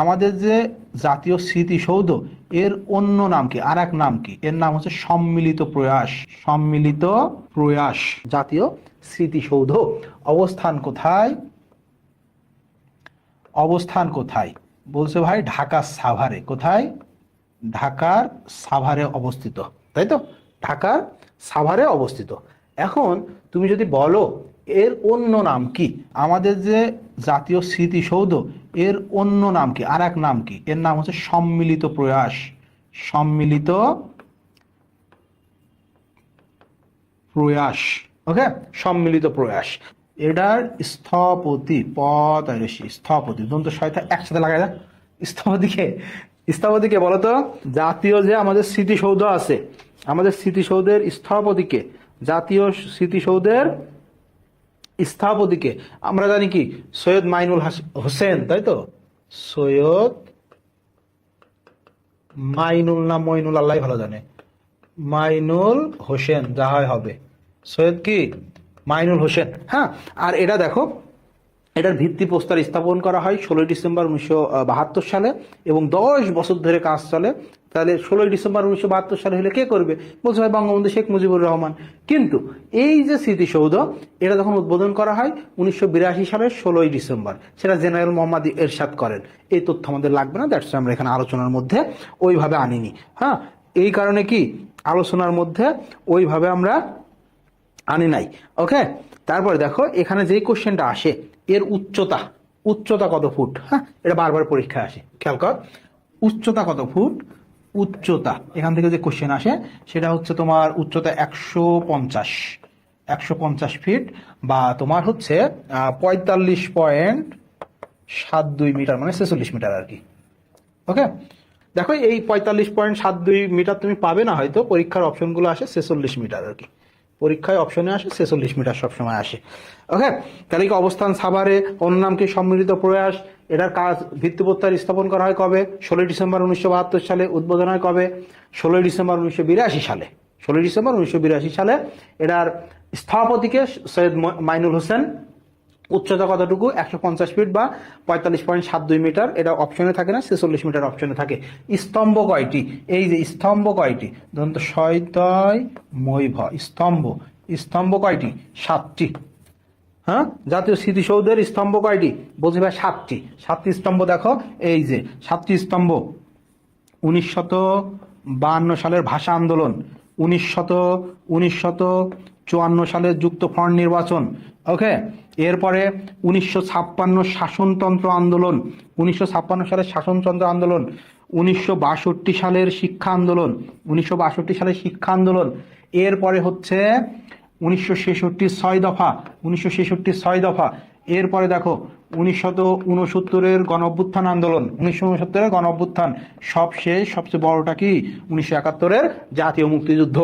আমাদের যে জাতীয় স্মৃতিসৌধ এর অন্য নাম কি, আর এক নাম কি? এর নাম হচ্ছে সম্মিলিত প্রয়াস। সম্মিলিত প্রয়াস। জাতীয় স্মৃতিসৌধ অবস্থান কোথায়? অবস্থান কোথায় বলছে ভাই? ঢাকা সাভারে। কোথায়? ঢাকার সাভারে অবস্থিত, তাই তো? ঢাকার সাভারে অবস্থিত। এখন তুমি যদি বলো এর অন্য নাম কি, আমাদের যে জাতীয় স্মৃতিসৌধ এর অন্য নাম কি, আর এক নাম কি? এর নাম হচ্ছে সম্মিলিত প্রয়াস। সম্মিলিত প্রয়াস। ওকে, সম্মিলিত প্রয়াস। এটার স্থপতি, পদায়সী, স্থপতি, দন্ত শয়তা একসাথে লাগাই না। স্থপতিকে, স্থপতিকে বলতো? জাতীয় যে আমাদের স্মৃতিসৌধ আছে, আমাদের স্মৃতিসৌধের স্থপতিকে, জাতীয় স্মৃতিসৌধের স্থপতিকে আমরা জানি কি? সৈয়দ মাইনুল হোসেন, তাই তো? সৈয়দ মাইনুল না মইনুল, আল্লাহ ভালো জানে। মাইনুল হোসেন, যা হয় হবে। সৈয়দ কি? মাইনুল হোসেন। হ্যাঁ, আর এটা দেখো, এটার ভিত্তিপ্রস্তর স্থাপন করা হয় 16 ডিসেম্বর 1972 সালে এবং 10 বছর ধরে কাজ চলে। তাহলে 16 ডিসেম্বর 1972 সালে হলে কে করবে? বলছে ভাই বঙ্গবন্ধু শেখ মুজিবুর রহমান। কিন্তু এই যে স্মৃতিসৌধ, এটা যখন উদ্বোধন করা হয় 1982 সালের 16 ডিসেম্বর, সেটা জেনারেল মোহাম্মদ এরশাদ করেন। এই তথ্য আমাদের লাগবে না, দ্যাটস আমরা এখানে আলোচনার মধ্যে ওইভাবে আনিনি। হ্যাঁ, এই কারণে কি আলোচনার মধ্যে ওইভাবে আমরা আনি নাই। ওকে, তারপরে দেখো এখানে যেই কোশ্চেনটা আসে, এর উচ্চতা, উচ্চতা কত ফুট? হ্যাঁ, এটা বারবার পরীক্ষায় আসে, খেয়াল কর। উচ্চতা কত ফুট? উচ্চতা এখান থেকে যে কোশ্চেন আসে সেটা হচ্ছে তোমার উচ্চতা 150 ফিট, বা তোমার হচ্ছে 45.72 মিটার, মানে 46 মিটার আর কি। ওকে, দেখো এই 45.72 মিটার তুমি পাবে না হয়তো, পরীক্ষার অপশনগুলো আসে 46 মিটার আর কি। পরীক্ষায় অপশনে আসে 46 মিটার সবসময় আসে। ওকে, তাহলে কি অবস্থান সাভারে, অন্য নাম কি সম্মিলিত প্রয়াস। এটার কাজ ভিত্তিপ্রস্তর স্থাপন করা হয় কবে? 16 ডিসেম্বর 1972 সালে। উদ্বোধন হয় কবে? 16 ডিসেম্বর 1982 সালে। 16 ডিসেম্বর 1982 সালে। এটার স্থপতিকে সৈয়দ মাইনুল হোসেন। উচ্চতা কতটুকু? 150 ফিট বা 45.72 মিটার। এটা অপশনে থাকে না, 46 মিটার অপশনে থাকে। স্তম্ভ কয়টি? এই যে স্তম্ভ কয়টি, ধরুন তো শয়তয় মৈভ, স্তম্ভ, স্তম্ভ কয়টি? 7টি। হ্যাঁ, জাতীয় স্মৃতিসৌধের স্তম্ভ কয়টি? বলছি ভাই 7টি। 7টি স্তম্ভ দেখো, এই যে 7টি স্তম্ভ। 1952 সালের ভাষা আন্দোলন, 1954 সালের যুক্ত ফ্রন্ট নির্বাচন। ওকে, এরপরে 1956 শাসনতন্ত্র আন্দোলন, 1956 সালের শাসনতন্ত্র আন্দোলন, 1962 সালের শিক্ষা আন্দোলন, 1962 সালের শিক্ষা আন্দোলন। এরপরে হচ্ছে 1966 6 দফা, 1966 6 দফা। এরপরে দেখো 1969 গণ অভ্যুত্থান আন্দোলন, 1969 গণ অভ্যুত্থান। সবচেয়ে বড়টা কি? 1971 জাতীয় মুক্তিযুদ্ধ।